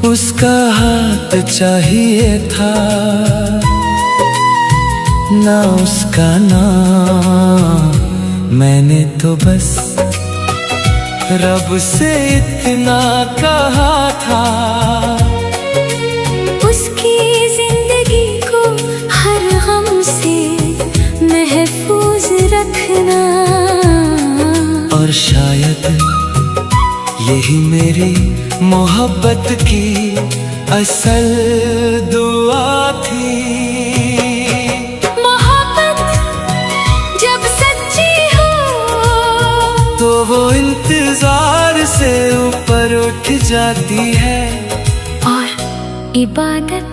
उसका हाथ चाहिए था, ना उसका नाम। मैंने तो बस रब से इतना कहा था, उसकी जिंदगी को हर गम से महफूज रखना। और शायद यही मेरी मोहब्बत की असल दुआ थी। मोहब्बत जब सच्ची हो तो वो इंतजार से ऊपर उठ जाती है और इबादत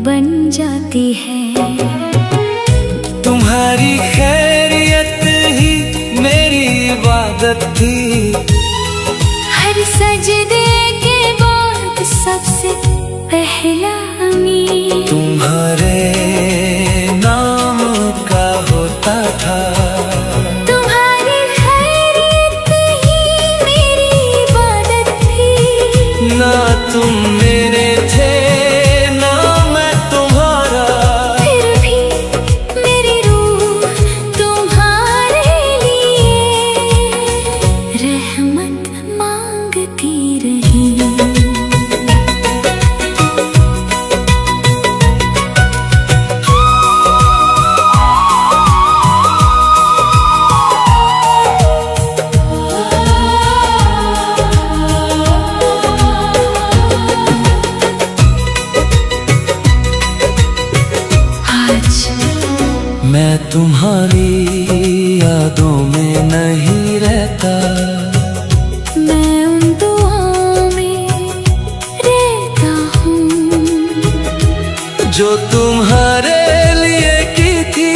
बन जाती है। तुम्हारी खैरियत ही मेरी इबादत थी। हर सजदे के बाद सबसे पहला अमीन तुम्हारे नाम का होता था। तुम्हारी खैरियत ही मेरी इबादत थी। ना तुम मेरे थे ना मैं तुम्हारा, फिर भी मेरी रूह तुम्हारे लिए रहमत मांगती रही। मैं तुम्हारी यादों में नहीं रहता, मैं उन दुआओं में रहता हूँ जो तुम्हारे लिए की थी।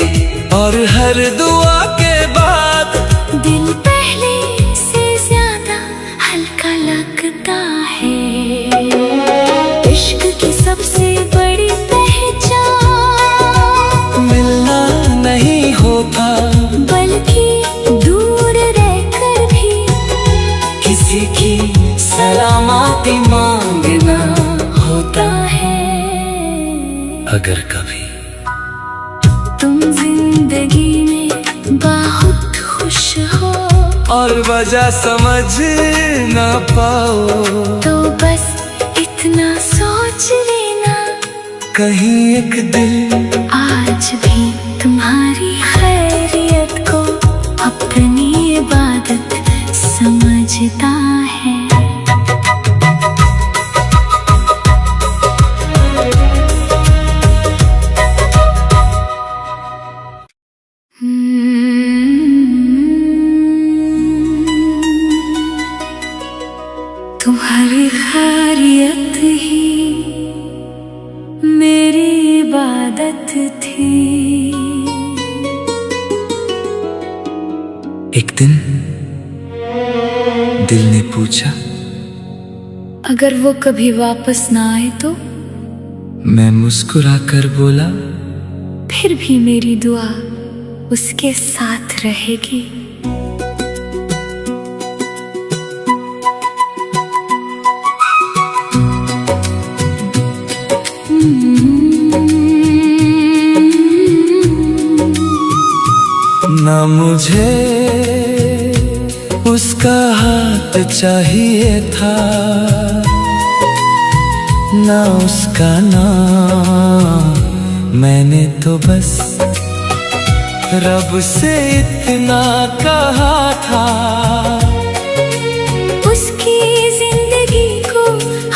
और हर दुआ के बाद दिल पहले से ज्यादा हल्का लगता है। इश्क की सबसे बड़ी पहचान मिलना नहीं होता, बल्कि दूर रहकर भी किसी की सलामती मांगना होता है। अगर कभी तुम जिंदगी में बहुत खुश हो और वजह समझ ना पाओ, तो बस इतना सोच लेना, कहीं एक दिल आज भी तुम्हारी खैरियत को अपनी इबादत समझता है। तुम्हारी खैरियत ही मेरी इबादत थी। एक दिन दिल ने पूछा, अगर वो कभी वापस ना आए तो? मैं मुस्कुराकर बोला, फिर भी मेरी दुआ उसके साथ रहेगी। ना मुझे उसका हाथ चाहिए था, ना उसका नाम। मैंने तो बस रब से इतना कहा था, उसकी जिंदगी को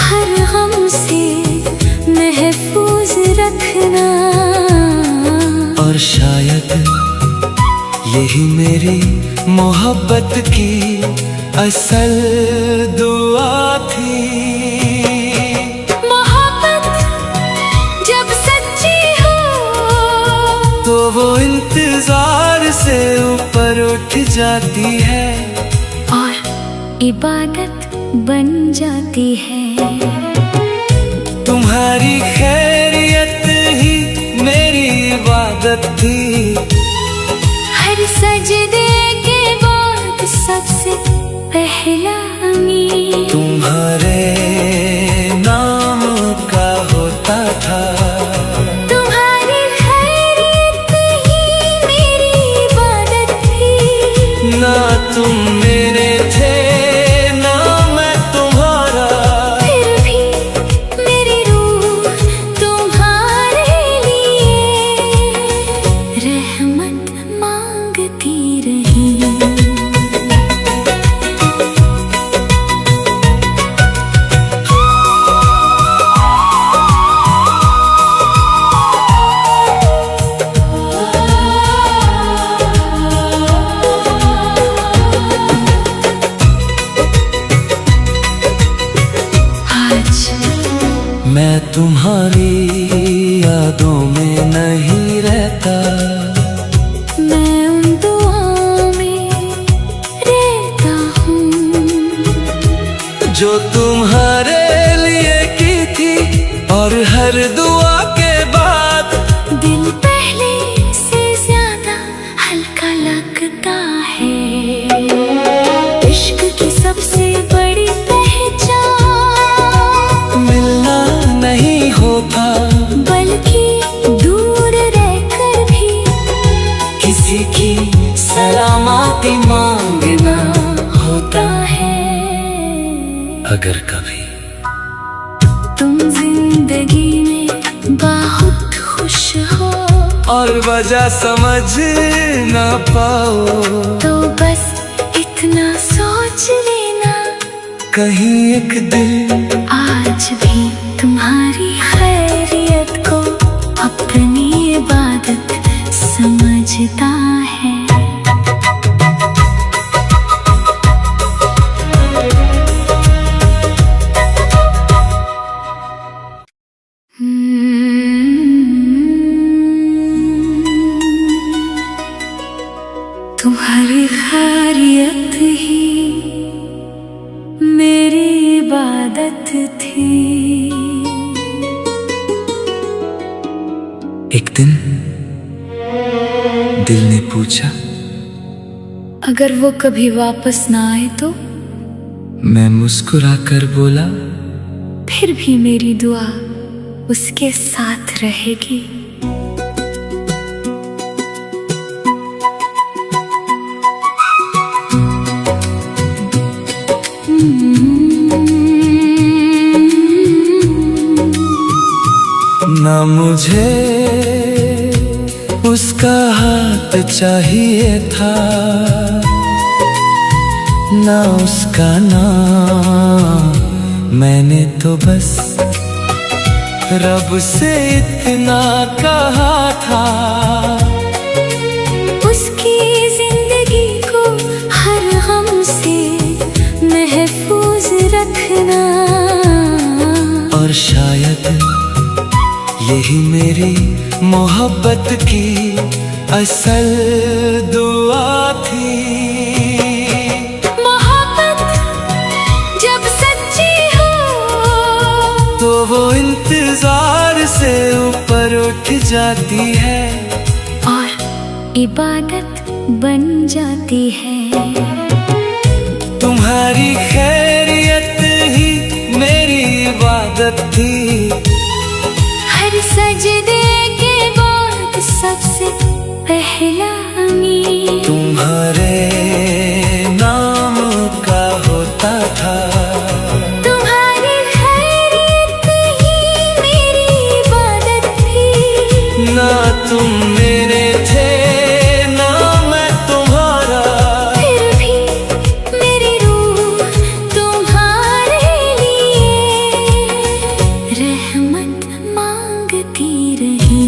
हर गम से महफूज रखना। और शायद यही मेरी मोहब्बत की असल दुआ थी। मोहब्बत जब सच्ची हो तो वो इंतजार से ऊपर उठ जाती है और इबादत बन जाती है। तुम्हारी खैरियत ही मेरी इबादत थी। हर सजदे के बाद सबसे पहला अमीन तुम्हारे नाम मैं तुम्हारी यादों में नहीं रहता, मैं उन दुआओं में रहता हूँ जो तुम्हारे लिए की थी। और हर दुआ के बाद दिल पहले से ज्यादा हल्का लगता है। इश्क की सबसे बड़ी पहचान मिलना नहीं होता, बल्कि दूर रहकर भी किसी की सलामती मांगना होता है। अगर कभी तुम जिंदगी में बहुत खुश हो और वजह समझ ना पाओ, तो बस इतना सोच लेना, कहीं एक दिल आज भी तुम्हारी खैरियत को अपनी इबादत समझता है। तुम्हारी खैरियत ही मेरी इबादत थी। एक दिन दिल ने पूछा, अगर वो कभी वापस ना आए तो? मैं मुस्कुराकर बोला, फिर भी मेरी दुआ उसके साथ रहेगी। ना मुझे उसका हाथ चाहिए था, ना उसका नाम, मैंने तो बस रब से इतना कहा था, उसकी जिंदगी को हर गम से महफूज रखना। और शायद यही मेरी मोहब्बत की असल दुआ थी। मोहब्बत जब सच्ची हो तो वो इंतजार से ऊपर उठ जाती है और इबादत बन जाती है। तुम्हारी खैरियत ही मेरी इबादत थी। हर सजदे के बाद सबसे पहला अमीन तुम्हारे नाम का होता था। तुम्हारी खैरियत ही मेरी इबादत थी। ना तुम मेरे थे ना मैं तुम्हारा, फिर भी मेरी रूह तुम्हारे लिए रहमत मांगती रही।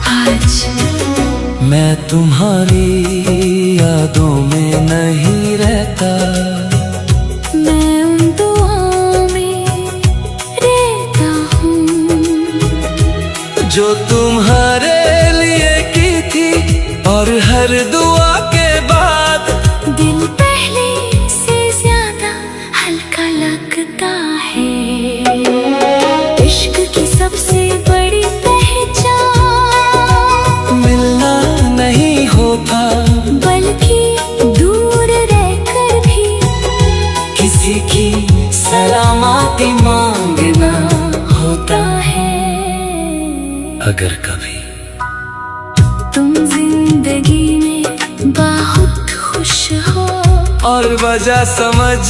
आज मैं तुम्हारी यादों में नहीं रहता, मैं उन दुआओं में रहता हूँ जो तुम्हारे लिए की थी। और हर दुआ के बाद दिल पहले से ज्यादा हल्का लगता है। इश्क की सबसे बड़ी पहचान मिलना नहीं होता, बल्कि दूर रहकर भी किसी की सलामती मांगना होता है। अगर कभी तुम जिंदगी में बहुत खुश हो और वजह समझ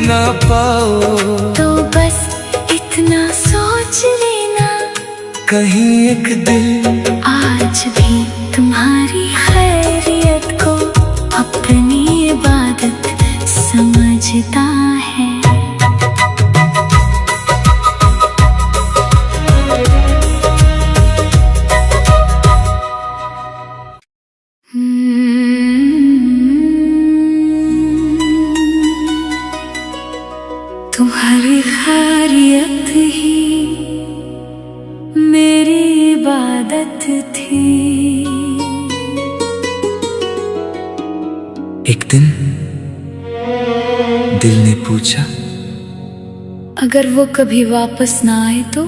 ना पाओ, तो बस इतना सोच लेना, कहीं एक दिल आज भी तुम्हारी खैरियत को अपनी इबादत समझता है। तुम्हारी खैरियत ही मेरी इबादत थी। एक दिन दिल ने पूछा, अगर वो कभी वापस ना आए तो?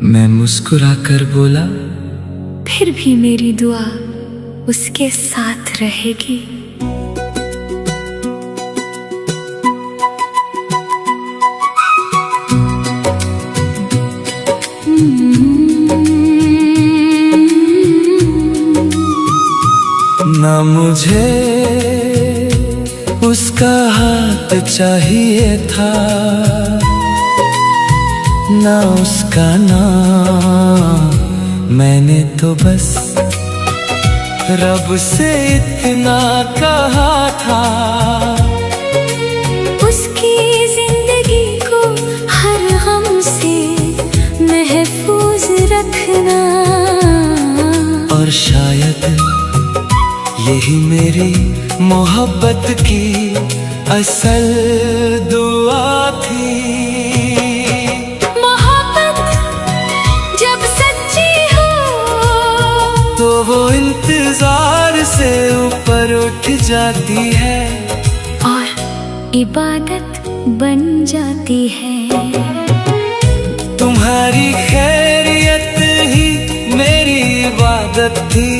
मैं मुस्कुराकर बोला, फिर भी मेरी दुआ उसके साथ रहेगी। ना मुझे उसका हाथ चाहिए था, ना उसका नाम, मैंने तो बस रब से इतना कहा था, उसकी जिंदगी को हर गम से महफूज रखना। और शायद यही मेरी मोहब्बत की असल दुआ थी। मोहब्बत जब सच्ची हो तो वो इंतजार से ऊपर उठ जाती है और इबादत बन जाती है। तुम्हारी खैरियत ही मेरी इबादत थी।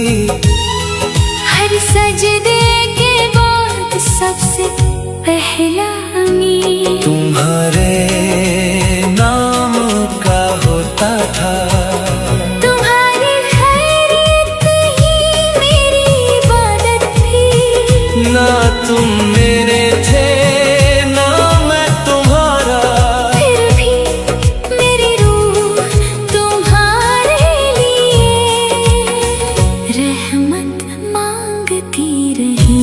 हर सजदे के बाद सबसे पहला अमीन तुम्हारे नाम का होता था। तुम्हारी खैरियत ही मेरी इबादत थी। ना तुम मेरे थे ना मैं तुम्हारा, फिर भी मेरी रूह तुम्हारे लिए रहमत मांगती रही।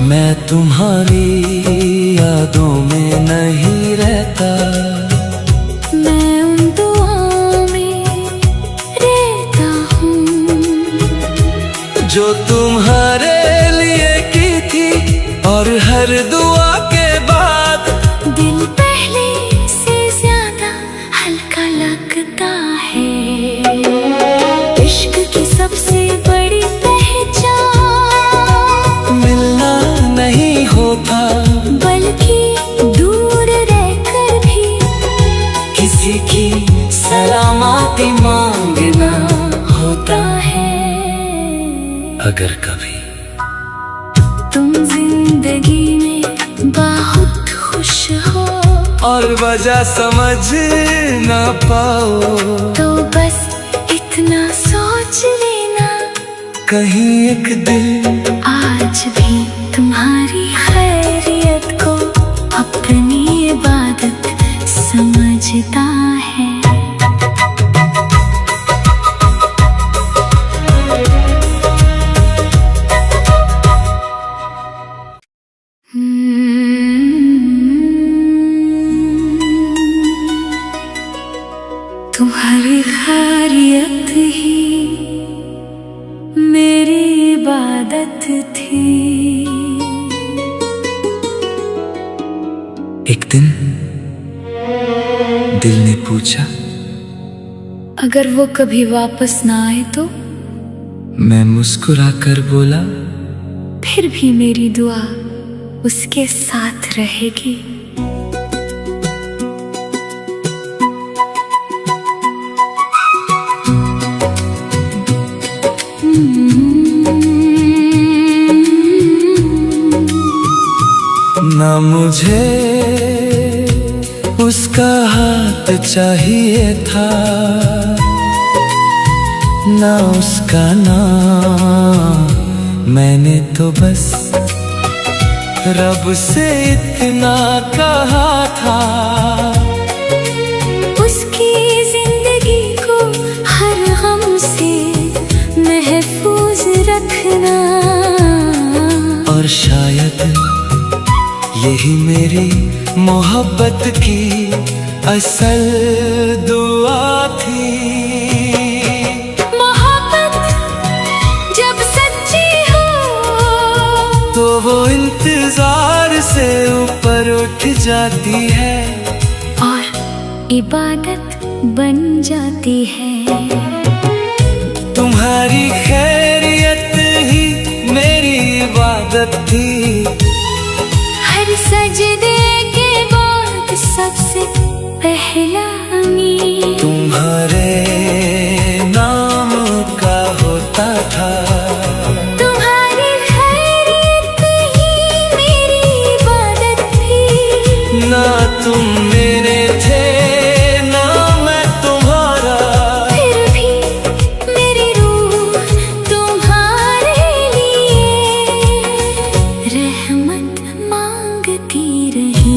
मैं तुम्हारी यादों में नहीं रहता, मैं उन दुआओं में रहता हूँ जो तुम्हारे लिए की थी। और हर दुआ के बाद दिल पहले से ज्यादा हल्का लगता है। इश्क की सबसे बड़ी पहचान मिलना नहीं होता, बल्कि दूर रहकर भी किसी की सलामती मांगना होता है। अगर कभी तुम जिंदगी में बहुत खुश हो और वजह समझ ना पाओ, तो बस इतना सोच लेना, कहीं एक दिल आज भी तुम्हारी खैरियत को अपनी इबादत समझता है। तुम्हारी खैरियत ही मेरी इबादत थी। एक दिन दिल ने पूछा, अगर वो कभी वापस ना आए तो? मैं मुस्कुराकर बोला, फिर भी मेरी दुआ उसके साथ रहेगी। ना मुझे उसका हाथ चाहिए था, ना उसका नाम, मैंने तो बस रब से इतना कहा था, उसकी जिंदगी को हर गम से महफूज रखना। और शायद यही मेरी मोहब्बत की असल दुआ थी। मोहब्बत जब सच्ची हो तो वो इंतजार से ऊपर उठ जाती है और इबादत बन जाती है। तुम्हारी खैरियत ही मेरी इबादत थी। हर सजदे के बाद सबसे पहला अमीन तुम्हारे नाम का होता था। तुम्हारी खैरियत ही मेरी इबादत थी। ना तुम मेरे थे ना मैं तुम्हारा, फिर भी मेरी रूह तुम्हारे लिए रहमत मांगती रही।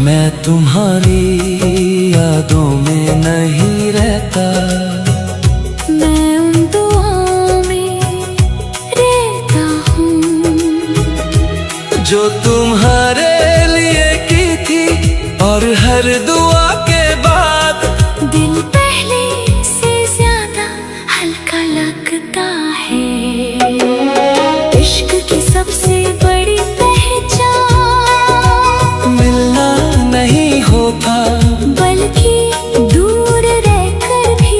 मैं तुम्हारी यादों में नहीं रहता, मैं उन दुआओं में रहता हूँ जो तुम्हारे लिए की थी। और हर दुआ के बाद दिल पहले से ज्यादा हल्का लगता है। इश्क की सबसे बड़ी पहचान मिलना नहीं होता, बल्कि दूर रहकर भी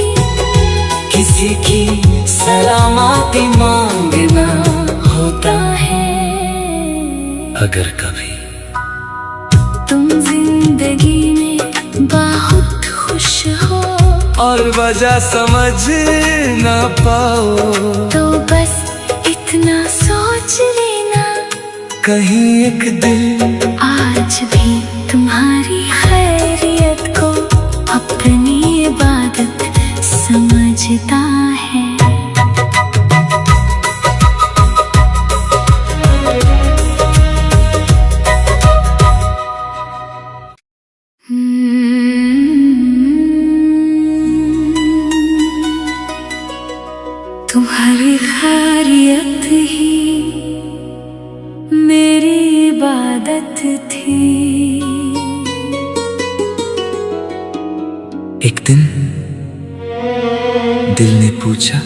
किसी की सलामती मांगना होता है। अगर कभी तुम जिंदगी में बहुत खुश हो और वजह समझ ना पाओ, तो बस इतना सोच लेना, कहीं एक दिल आज भी तुम्हारी खैरियत को अपनी इबादत समझता है। तुम्हारी खैरियत ही मेरी इबादत थी। एक दिन दिल ने पूछा,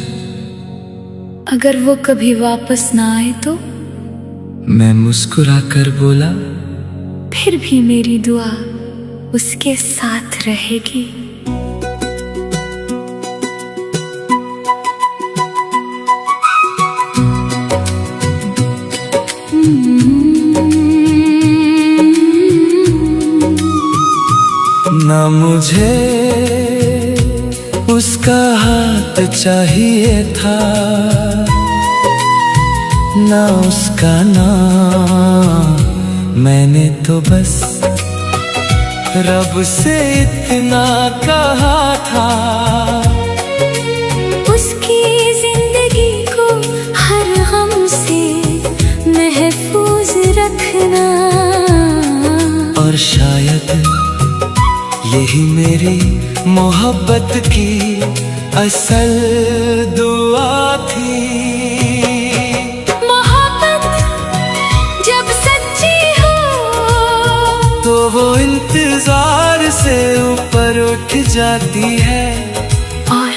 अगर वो कभी वापस ना आए तो? मैं मुस्कुराकर बोला, फिर भी मेरी दुआ उसके साथ रहेगी। ना मुझे उसका हाथ चाहिए था, ना उसका नाम, मैंने तो बस रब से इतना कहा था, उसकी जिंदगी को हर गम से महफूज रखना। और शायद यही मेरी मोहब्बत की असल दुआ थी। मोहब्बत जब सच्ची हो तो वो इंतजार से ऊपर उठ जाती है और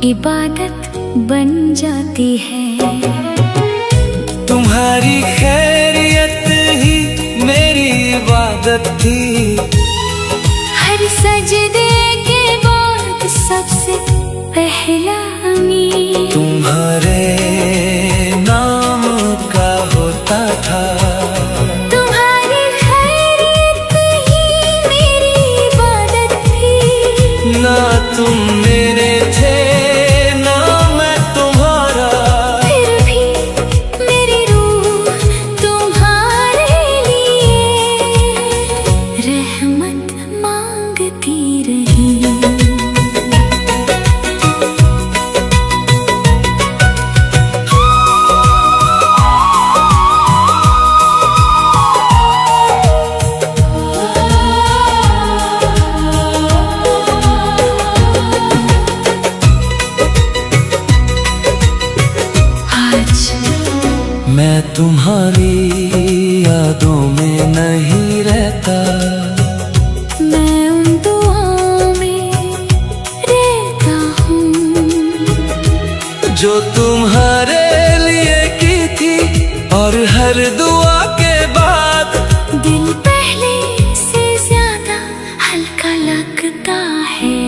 इबादत बन जाती है। तुम्हारी खैरियत ही मेरी इबादत थी। हर सजदे के बाद सबसे पहला अमीन तुम्हारे नाम का होता था। तुम्हारी खैरियत ही मांगती रही। मैं तुम्हारी यादों में नहीं रहता, मैं उन दुआओं में रहता हूँ जो तुम्हारे लिए की थी। और हर दुआ के बाद दिल पहले से ज्यादा हल्का लगता है।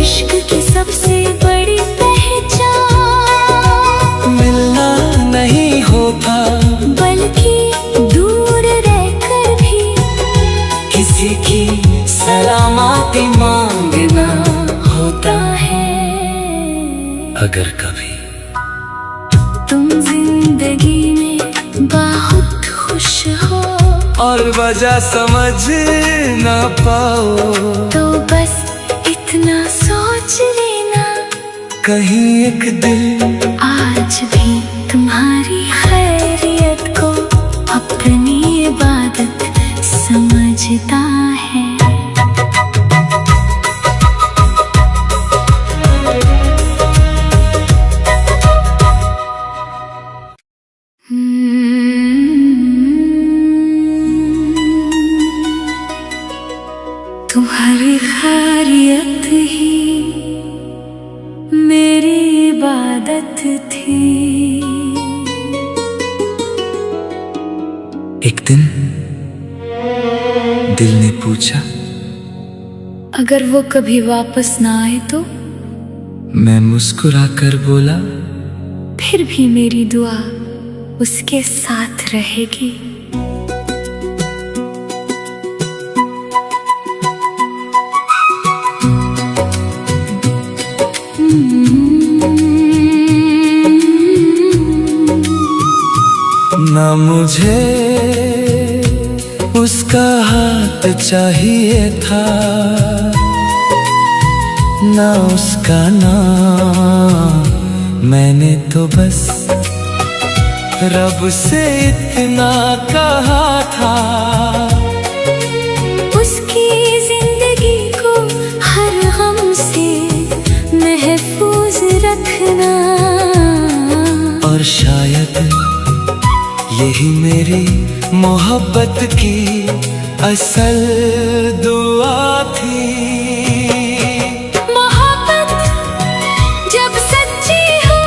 इश्क की सबसे बड़ी पहचान मिलना नहीं होता, बल्कि दूर रहकर भी किसी की सलामती मांगना होता है। अगर कभी तुम जिंदगी में बहुत खुश हो और वजह समझ ना पाओ, तो बस इतना सोच लेना, कहीं एक दिल आज भी तुम्हारी खैरियत को अपनी इबादत समझता है। तुम्हारी खैरियत ही मेरी इबादत थी। एक दिन दिल ने पूछा, अगर वो कभी वापस ना आए तो? मैं मुस्कुराकर बोला, फिर भी मेरी दुआ उसके साथ रहेगी। ना मुझे उसका हाथ चाहिए था, ना उसका नाम, मैंने तो बस रब से इतना कहा था, उसकी जिंदगी को हर गम से महफूज रखना। और शायद यही मेरी मोहब्बत की असल दुआ थी। मोहब्बत जब सच्ची हो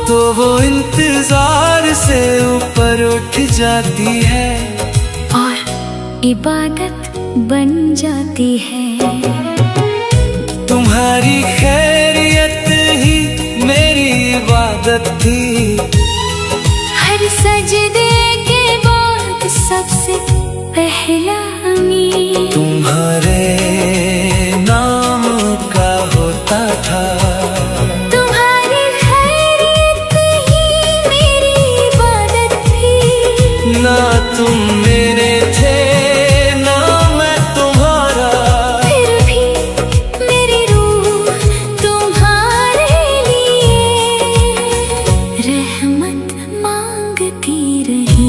तो वो इंतजार से ऊपर उठ जाती है और इबादत बन जाती है। तुम्हारी खैरियत ही मेरी इबादत थी। हर सजदे के बाद सबसे पहला अमीन तुम्हारे नाम का होता था। तुम्हारी खैरियत ही मेरी इबादत थी। ना तुम मेरे थे ना मैं तुम्हारा, फिर भी मेरी रूह तुम्हारे लिए रहमत मांगती रही।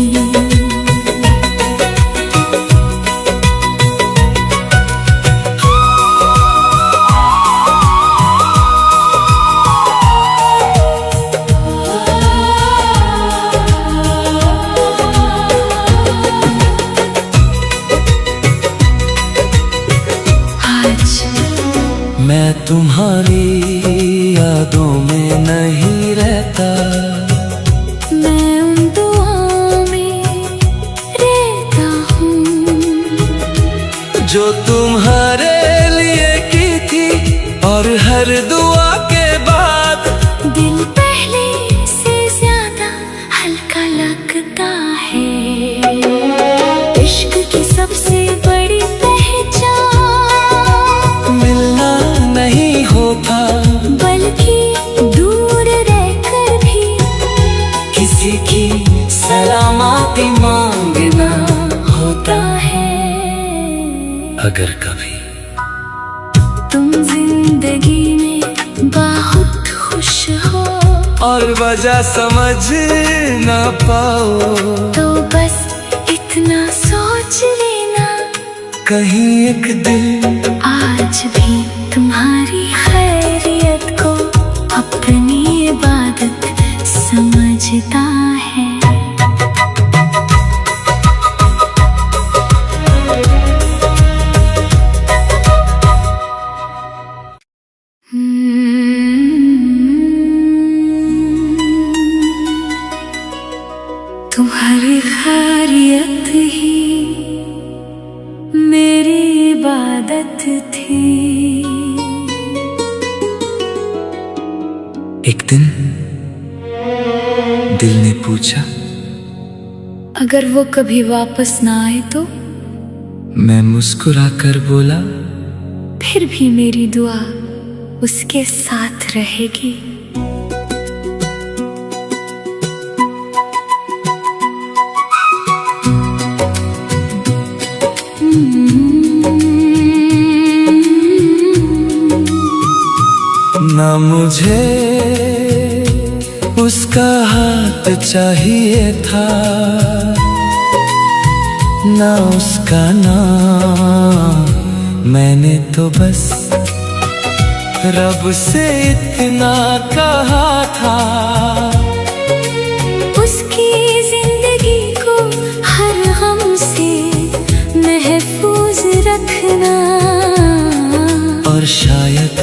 मैं तुम्हारी यादों में नहीं रहता, मैं उन दुआओं में रहता हूँ जो तुम्हारे लिए की थी। और हर दुआ के बाद दिल पहले से ज्यादा हल्का लगता है। इश्क की सबसे बड़ी पहचान मिलना नहीं होता, बल्कि दूर रहकर भी किसी की सलामती मांगना होता है। अगर कभी तुम जिंदगी में बहुत खुश हो और वजह समझ ना पाओ, तो बस इतना सोच लेना, कहीं एक दिल आज भी तुम्हारी खैरियत को अपनी इबादत समझता है। तुम्हारी खैरियत ही मेरी इबादत थी। एक दिन दिल ने पूछा, अगर वो कभी वापस ना आए तो? मैं मुस्कुराकर बोला, फिर भी मेरी दुआ उसके साथ रहेगी। ना मुझे उसका हाथ चाहिए था, ना उसका नाम, मैंने तो बस रब से इतना कहा था, उसकी जिंदगी को हर गम से महफूज रखना। और शायद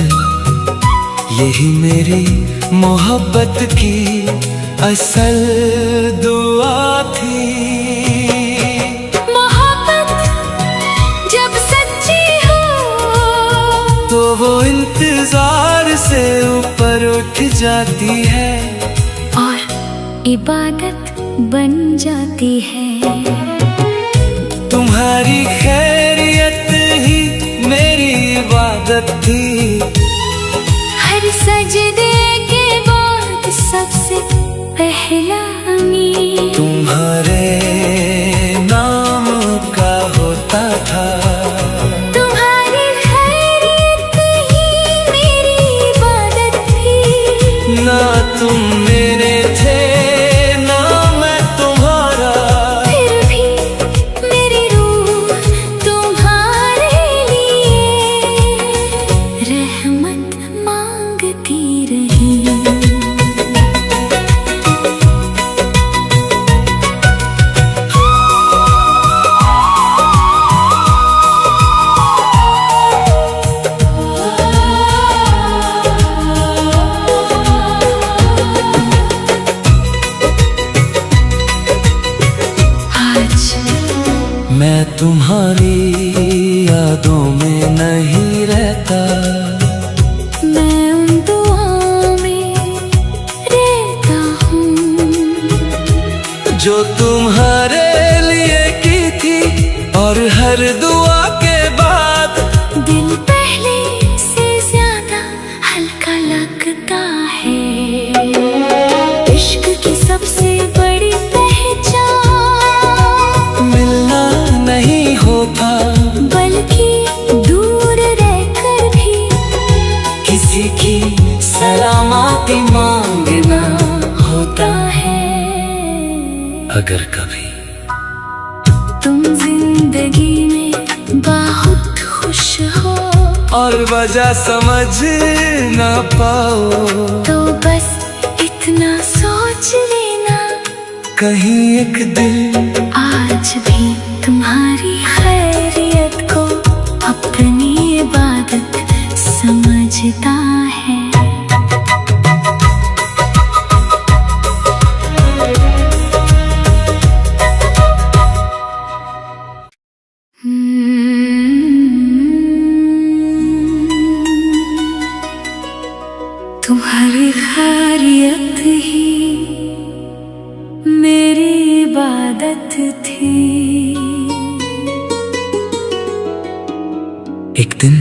यही मेरी मोहब्बत की असल दुआ थी। मोहब्बत जब सच्ची हो तो वो इंतजार से ऊपर उठ जाती है और इबादत बन जाती है। तुम्हारी खैरियत ही मेरी इबादत थी। हर सजदे के बाद सबसे पहला अमीन तुम्हारे नाम का होता था। तुम्हारी खैरियत ही मेरी इबादत थी। ना तुम मेरे थे ना मैं तुम्हारा, फिर भी मेरी रूह तुम्हारे लिए रहमत मांगती रही। मैं तुम्हारी यादों में नहीं रहता, मैं उन दुआओं में रहता हूँ जो तुम्हारे लिए की थी। और हर दुआ के बाद दिल पहले से ज्यादा हल्का लगता है। इश्क की सबसे बड़ी पहचान मिलना नहीं होता, बल्कि दूर रहकर भी किसी की सलामती मांगना होता है। अगर कभी तुम जिंदगी में बहुत खुश हो और वजह समझ ना पाओ, तो बस इतना सोच लेना, कहीं एक दिल आज भी तुम्हारी खैरियत को अपनी इबादत समझता है। तुम्हारी खैरियत ही मेरी इबादत थी। एक दिन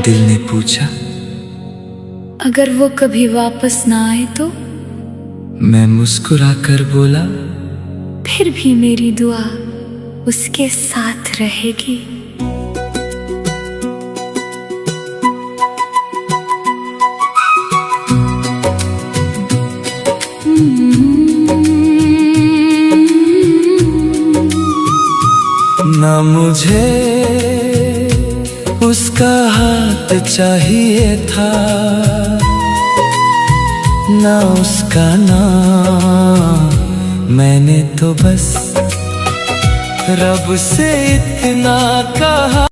दिल ने पूछा, अगर वो कभी वापस ना आए तो? मैं मुस्कुराकर बोला, फिर भी मेरी दुआ उसके साथ रहेगी। ना मुझे उसका हाथ चाहिए था, ना उसका नाम, मैंने तो बस रब से इतना कहा।